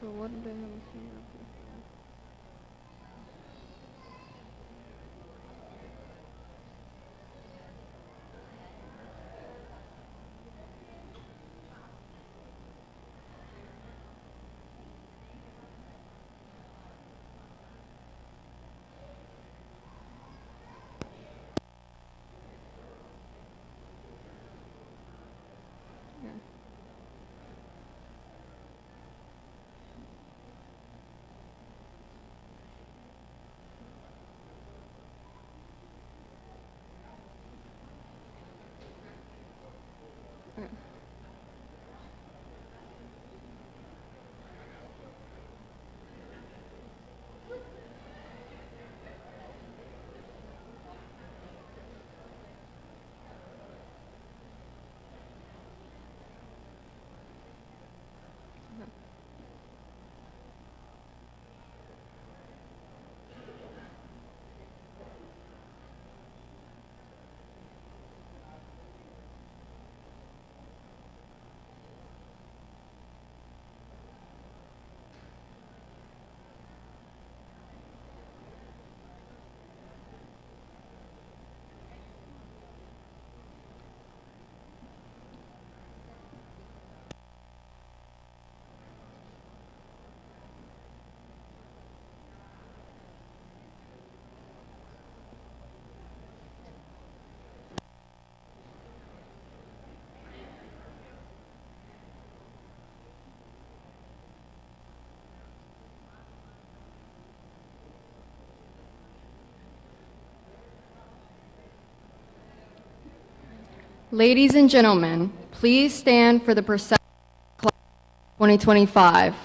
So what do they have a senior up here for? Yeah. Yeah. Ladies and gentlemen, please stand for the procession class 2025.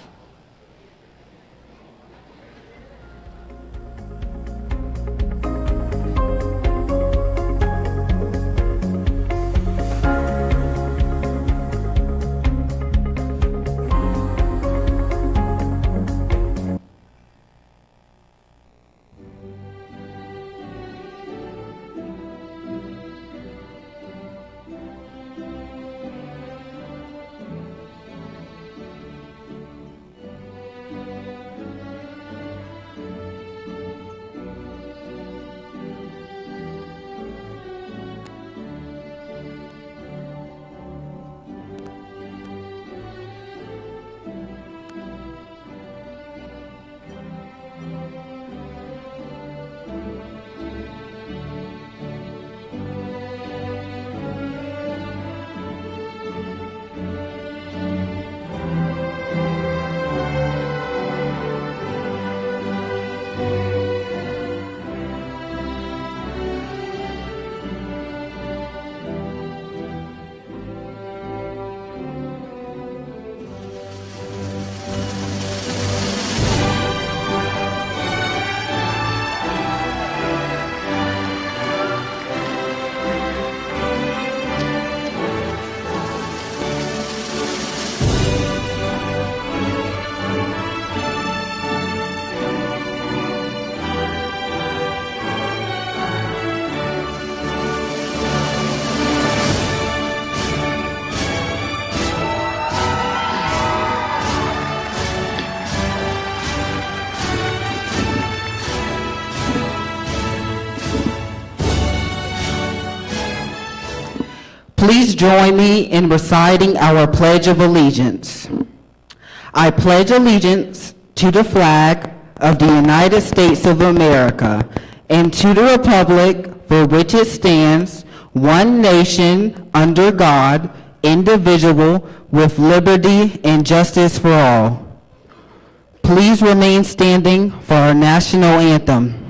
Please join me in reciting our Pledge of Allegiance. I pledge allegiance to the flag of the United States of America and to the republic for which it stands, one nation, under God, indivisible, with liberty and justice for all. Please remain standing for our national anthem.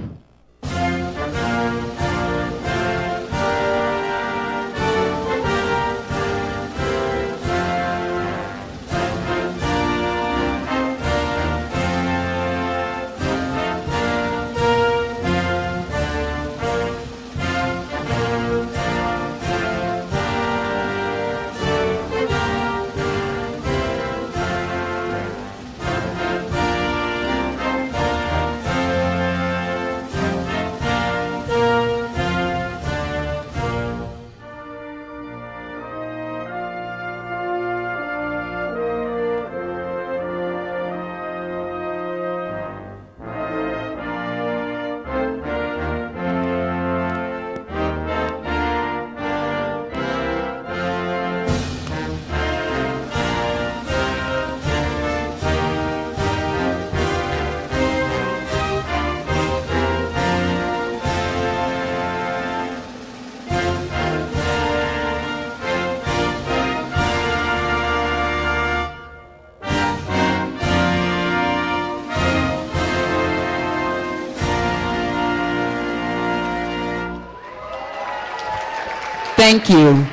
Thank you.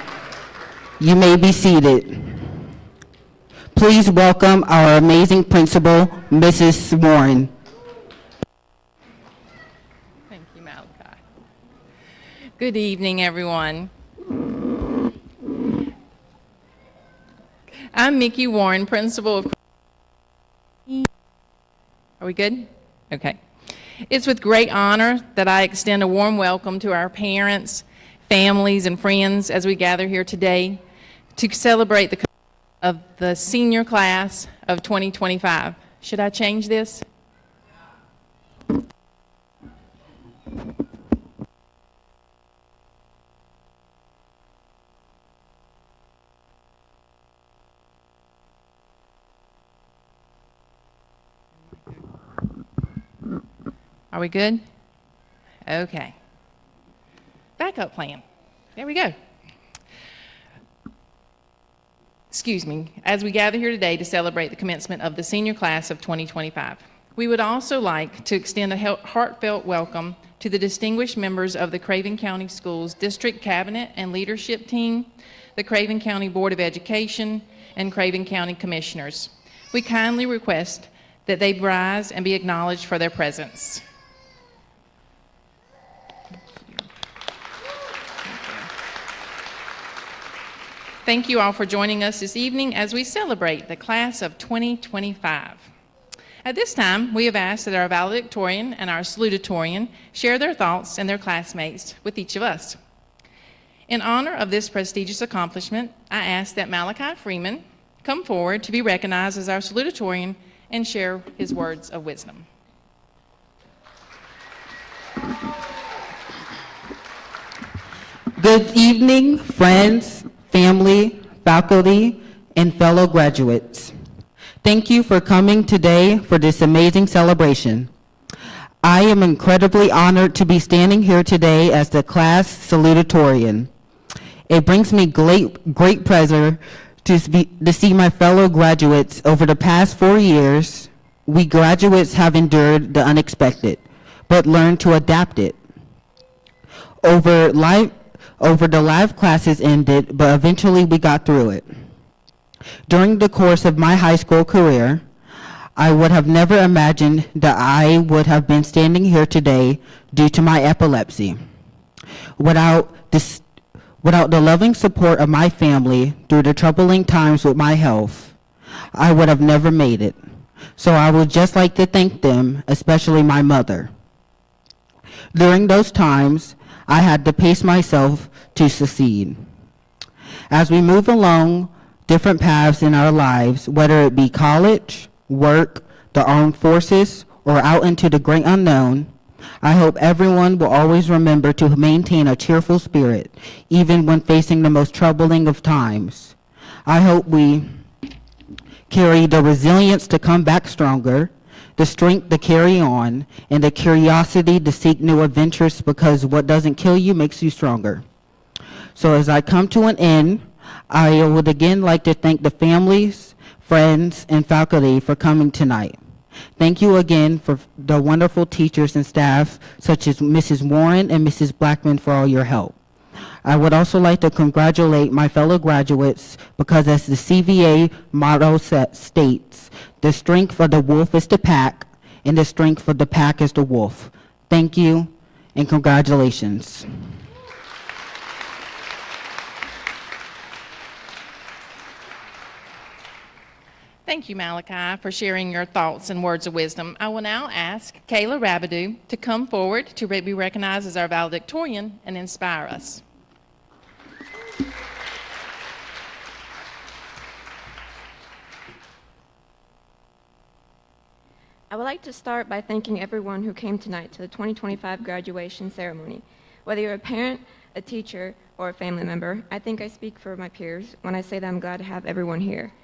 You may be seated. Please welcome our amazing principal, Mrs. Warren. Thank you, Malachi. Good evening, everyone. I'm Mickey Warren, principal of... Are we good? Okay. It's with great honor that I extend a warm welcome to our parents, families, and friends as we gather here today to celebrate the of the senior class of 2025. Should I change this? Are we good? Okay. Backup plan. There we go. Excuse me, as we gather here today to celebrate the commencement of the senior class of 2025. We would also like to extend a heartfelt welcome to the distinguished members of the Craven County Schools District Cabinet and Leadership Team, the Craven County Board of Education, and Craven County Commissioners. We kindly request that they rise and be acknowledged for their presence. Thank you all for joining us this evening as we celebrate the class of 2025. At this time, we have asked that our valedictorian and our salutatorian share their thoughts and their classmates with each of us. In honor of this prestigious accomplishment, I ask that Malachi Freeman come forward to be recognized as our salutatorian and share his words of wisdom. Good evening, friends, family, faculty, and fellow graduates. Thank you for coming today for this amazing celebration. I am incredibly honored to be standing here today as the class salutatorian. It brings me great pleasure to see my fellow graduates. Over the past 4 years, we graduates have endured the unexpected, but learned to adapt it. Over the live classes ended, but eventually we got through it. During the course of my high school career, I would have never imagined that I would have been standing here today due to my epilepsy. Without the loving support of my family through the troubling times with my health, I would have never made it. So I would just like to thank them, especially my mother. During those times, I had to pace myself to succeed. As we move along different paths in our lives, whether it be college, work, the armed forces, or out into the great unknown, I hope everyone will always remember to maintain a cheerful spirit, even when facing the most troubling of times. I hope we carry the resilience to come back stronger, the strength to carry on, and the curiosity to seek new adventures, because what doesn't kill you makes you stronger. So as I come to an end, I would again like to thank the families, friends, and faculty for coming tonight. Thank you again for the wonderful teachers and staff, such as Mrs. Warren and Mrs. Blackman, for all your help. I would also like to congratulate my fellow graduates, because as the CVA motto states, the strength of the wolf is the pack, and the strength of the pack is the wolf. Thank you, and congratulations. Thank you, Malachi, for sharing your thoughts and words of wisdom. I will now ask Kayla Rabidou to come forward to be recognized as our valedictorian and inspire us. I would like to start by thanking everyone who came tonight to the 2025 graduation ceremony. Whether you're a parent, a teacher, or a family member, I think I speak for my peers when I say that I'm glad to have everyone here.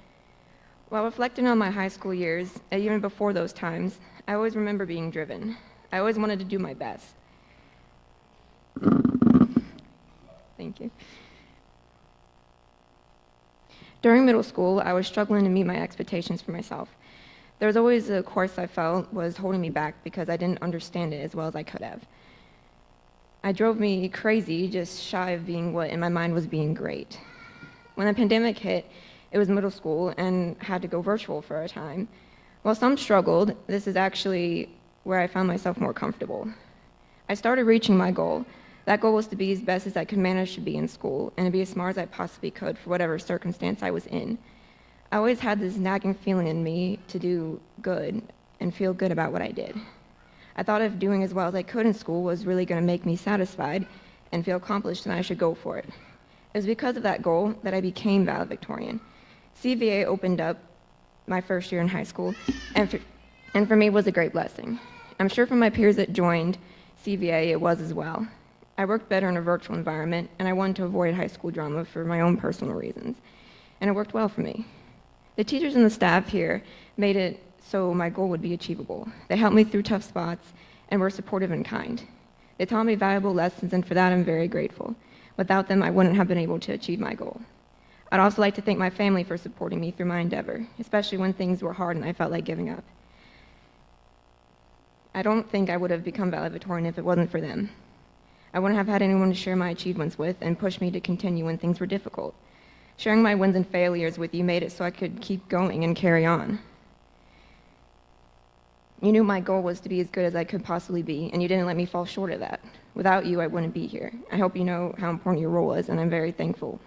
While reflecting on my high school years, and even before those times, I always remember being driven. I always wanted to do my best. Thank you. During middle school, I was struggling to meet my expectations for myself. There was always a course I felt was holding me back because I didn't understand it as well as I could have. I drove me crazy, just shy of being what in my mind was being great. When the pandemic hit, it was middle school and had to go virtual for a time. While some struggled, this is actually where I found myself more comfortable. I started reaching my goal. That goal was to be as best as I could manage to be in school and to be as smart as I possibly could for whatever circumstance I was in. I always had this nagging feeling in me to do good and feel good about what I did. I thought if doing as well as I could in school was really going to make me satisfied and feel accomplished, then I should go for it. It was because of that goal that I became valedictorian. CVA opened up my first year in high school, and for me was a great blessing. I'm sure for my peers that joined CVA it was as well. I worked better in a virtual environment, and I wanted to avoid high school drama for my own personal reasons, and it worked well for me. The teachers and the staff here made it so my goal would be achievable. They helped me through tough spots and were supportive and kind. They taught me valuable lessons, and for that I'm very grateful. Without them, I wouldn't have been able to achieve my goal. I'd also like to thank my family for supporting me through my endeavor, especially when things were hard and I felt like giving up. I don't think I would have become valedictorian if it wasn't for them. I wouldn't have had anyone to share my achievements with and push me to continue when things were difficult. Sharing my wins and failures with you made it so I could keep going and carry on. You knew my goal was to be as good as I could possibly be, and you didn't let me fall short of that. Without you, I wouldn't be here. I hope you know how important your role is, and I'm very thankful.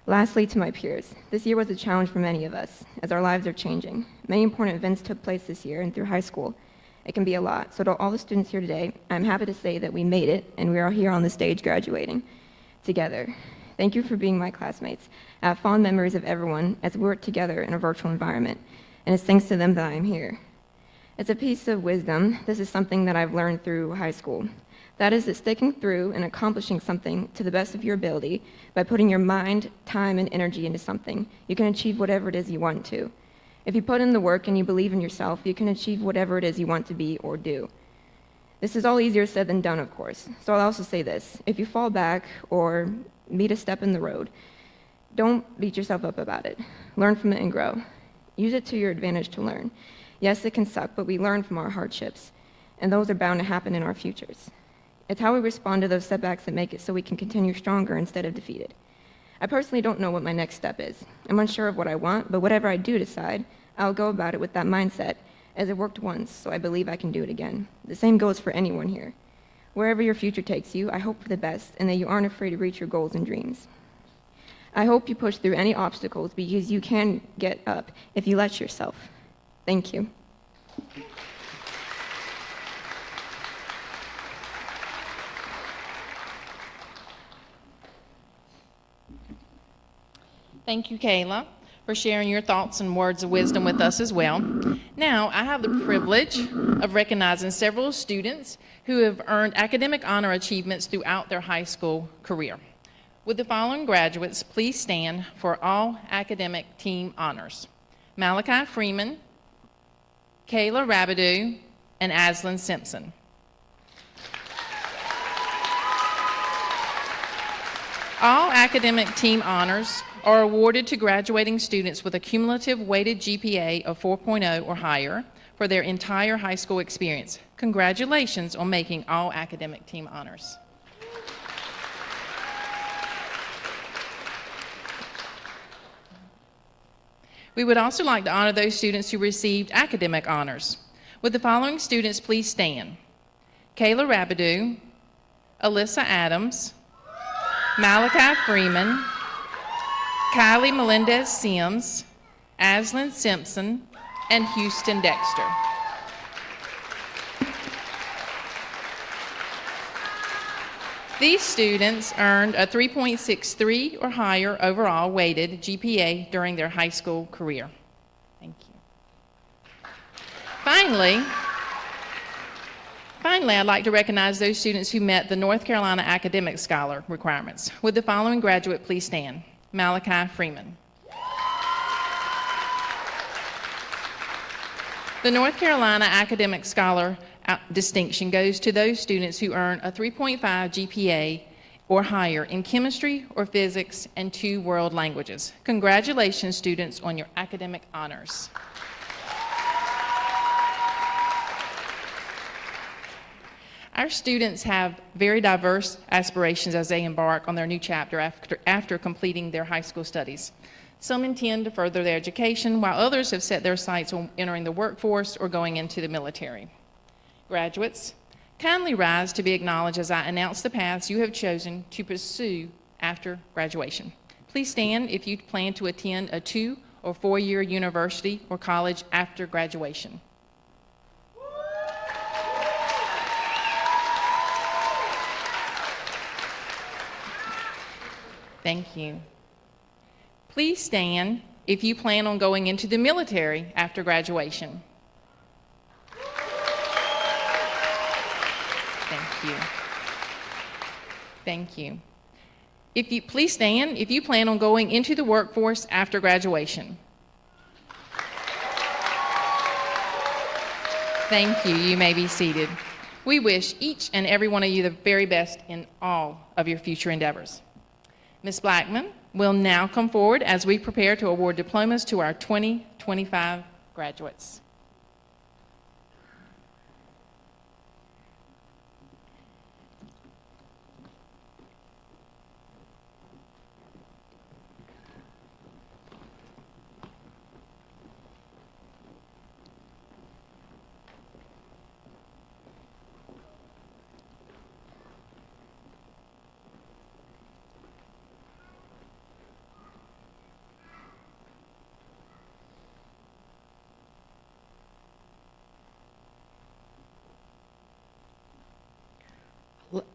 Lastly, to my peers, this year was a challenge for many of us, as our lives are changing. Many important events took place this year and through high school. It can be a lot. So to all the students here today, I'm happy to say that we made it, and we are here on the stage graduating together. Thank you for being my classmates. I have fond memories of everyone as we work together in a virtual environment, and it's thanks to them that I am here. As a piece of wisdom, this is something that I've learned through high school. That is that sticking through and accomplishing something to the best of your ability by putting your mind, time, and energy into something, you can achieve whatever it is you want to. If you put in the work and you believe in yourself, you can achieve whatever it is you want to be or do. This is all easier said than done, of course. So I'll also say this. If you fall back or meet a step in the road, don't beat yourself up about it. Learn from it and grow. Use it to your advantage to learn. Yes, it can suck, but we learn from our hardships, and those are bound to happen in our futures. It's how we respond to those setbacks that make it so we can continue stronger instead of defeated. I personally don't know what my next step is. I'm unsure of what I want, but whatever I do decide, I'll go about it with that mindset, as it worked once, so I believe I can do it again. The same goes for anyone here. Wherever your future takes you, I hope for the best, and that you aren't afraid to reach your goals and dreams. I hope you push through any obstacles, because you can get up if you let yourself. Thank you. Thank you, Kayla, for sharing your thoughts and words of wisdom with us as well. Now, I have the privilege of recognizing several students who have earned academic honor achievements throughout their high school career. Would the following graduates please stand for all academic team honors? Malachi Freeman, Kayla Rabideau, and Aslan Simpson. All academic team honors are awarded to graduating students with a cumulative weighted GPA of 4.0 or higher for their entire high school experience. Congratulations on making all academic team honors. We would also like to honor those students who received academic honors. Would the following students please stand? Kayla Rabideau, Alyssa Adams, Malachi Freeman, Kylie Melendez-Sims, Aslan Simpson, and Houston Dexter. These students earned a 3.63 or higher overall weighted GPA during their high school career. Thank you. Finally, I'd like to recognize those students who met the North Carolina Academic Scholar requirements. Would the following graduate please stand? Malachi Freeman. The North Carolina Academic Scholar distinction goes to those students who earn a 3.5 GPA or higher in chemistry or physics and 2 world languages. Congratulations, students, on your academic honors. Our students have very diverse aspirations as they embark on their new chapter after completing their high school studies. Some intend to further their education, while others have set their sights on entering the workforce or going into the military. Graduates, kindly rise to be acknowledged as I announce the paths you have chosen to pursue after graduation. Please stand if you plan to attend a 2- or 4-year university or college after graduation. Thank you. Please stand if you plan on going into the military after graduation. Thank you. Thank you. Please stand if you plan on going into the workforce after graduation. Thank you. You may be seated. We wish each and every one of you the very best in all of your future endeavors. Ms. Blackman will now come forward as we prepare to award diplomas to our 2025 graduates.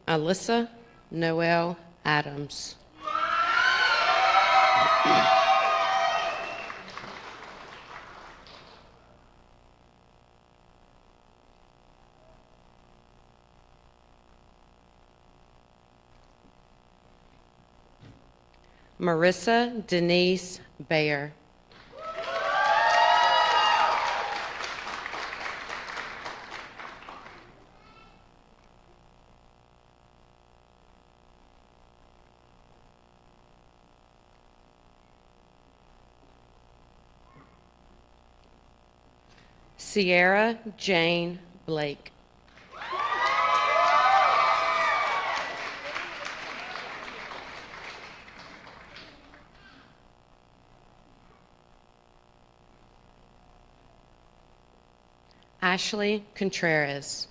Alyssa Noel Adams. Marissa Denise Bayer. Sierra Jane Blake. Ashley Contreras.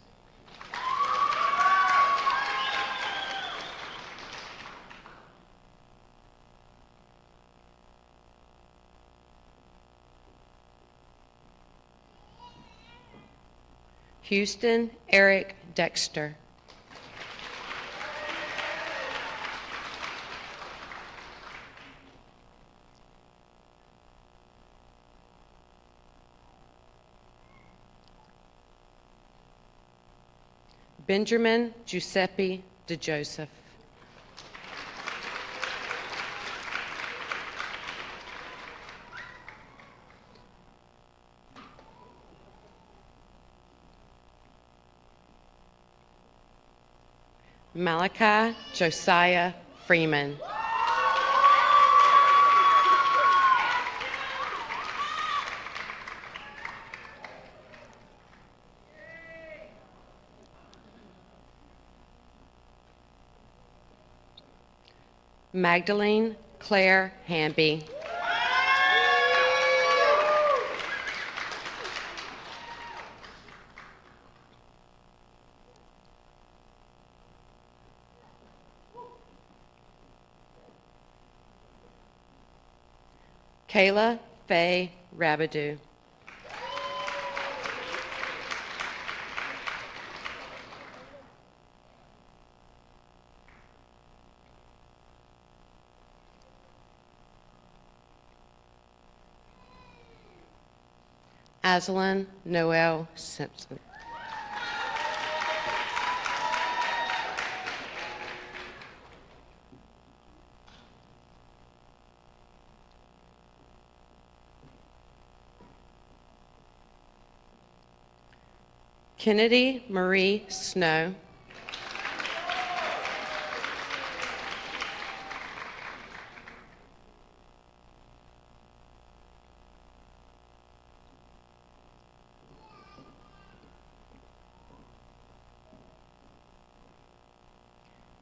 Houston Eric Dexter. Benjamin Giuseppe DeJoseph. Malachi Josiah Freeman. Magdalene Claire Hamby. Kayla Faye Rabidou. Aslan Noel Simpson. Kennedy Marie Snow.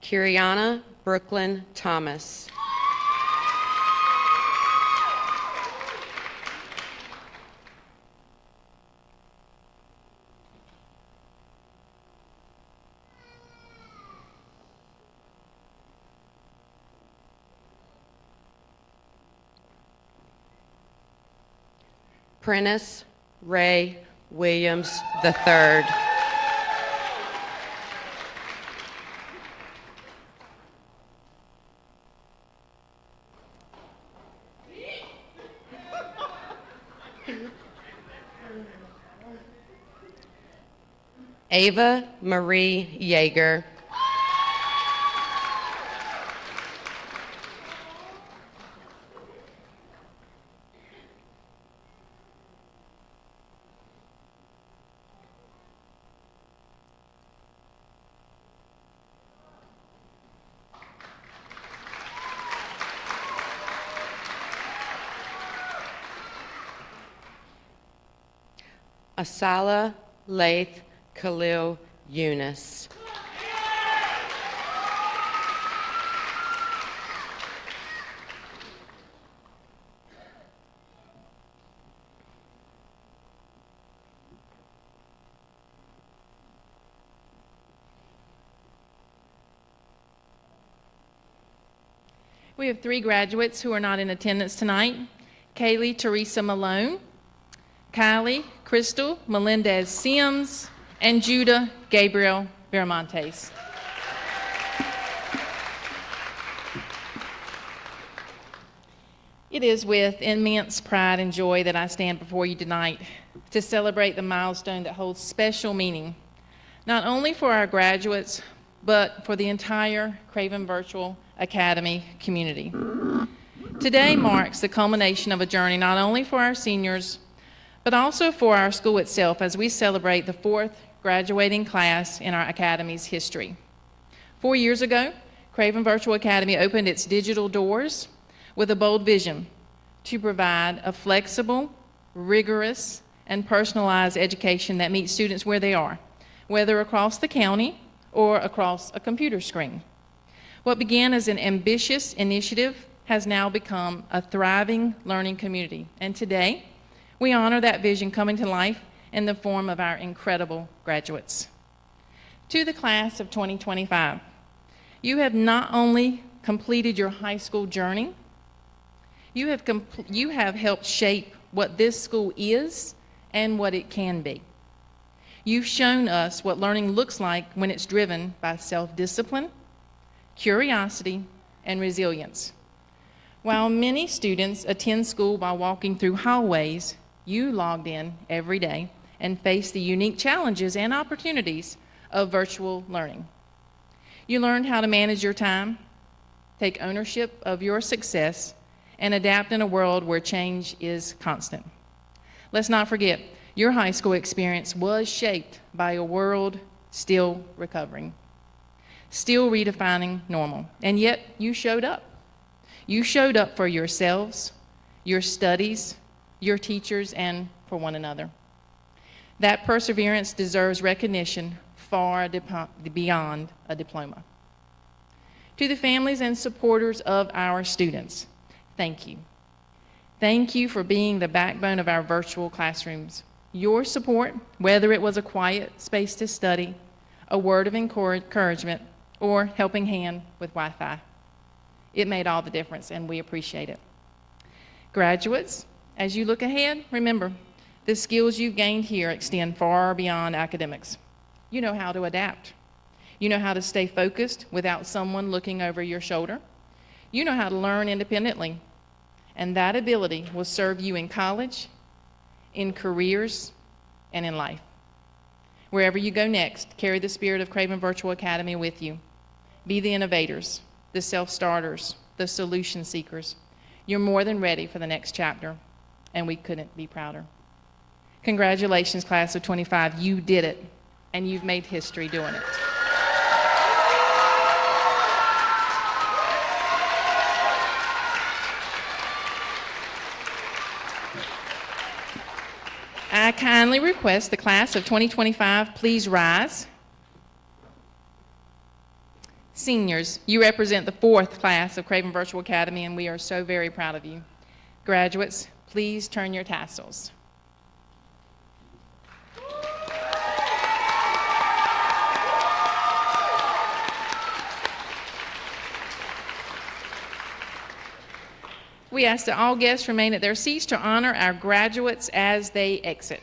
Kiriana Brooklyn Thomas. Prentice Ray Williams III. Ava Marie Yeager. Asala Laith Khalil Yunus. We have 3 graduates who are not in attendance tonight. Kaylee Teresa Malone, Kylie Crystal Melendez Sims, and Judah Gabriel Viramontes. It is with immense pride and joy that I stand before you tonight to celebrate the milestone that holds special meaning, not only for our graduates, but for the entire Craven Virtual Academy community. Today marks the culmination of a journey not only for our seniors, but also for our school itself as we celebrate the 4th graduating class in our academy's history. 4 years ago, Craven Virtual Academy opened its digital doors with a bold vision to provide a flexible, rigorous, and personalized education that meets students where they are, whether across the county or across a computer screen. What began as an ambitious initiative has now become a thriving learning community, and today, we honor that vision coming to life in the form of our incredible graduates. To the class of 2025, you have not only completed your high school journey, you have helped shape what this school is and what it can be. You've shown us what learning looks like when it's driven by self-discipline, curiosity, and resilience. While many students attend school by walking through hallways, you logged in every day and faced the unique challenges and opportunities of virtual learning. You learned how to manage your time, take ownership of your success, and adapt in a world where change is constant. Let's not forget, your high school experience was shaped by a world still recovering, still redefining normal, and yet you showed up. You showed up for yourselves, your studies, your teachers, and for one another. That perseverance deserves recognition far beyond a diploma. To the families and supporters of our students, thank you. Thank you for being the backbone of our virtual classrooms. Your support, whether it was a quiet space to study, a word of encouragement, or helping hand with Wi-Fi, it made all the difference, and we appreciate it. Graduates, as you look ahead, remember, the skills you've gained here extend far beyond academics. You know how to adapt. You know how to stay focused without someone looking over your shoulder. You know how to learn independently, and that ability will serve you in college, in careers, and in life. Wherever you go next, carry the spirit of Craven Virtual Academy with you. Be the innovators, the self-starters, the solution seekers. You're more than ready for the next chapter, and we couldn't be prouder. Congratulations, class of 25. You did it, and you've made history doing it. I kindly request the class of 2025 please rise. Seniors, you represent the 4th class of Craven Virtual Academy, and we are so very proud of you. Graduates, please turn your tassels. We ask that all guests remain at their seats to honor our graduates as they exit.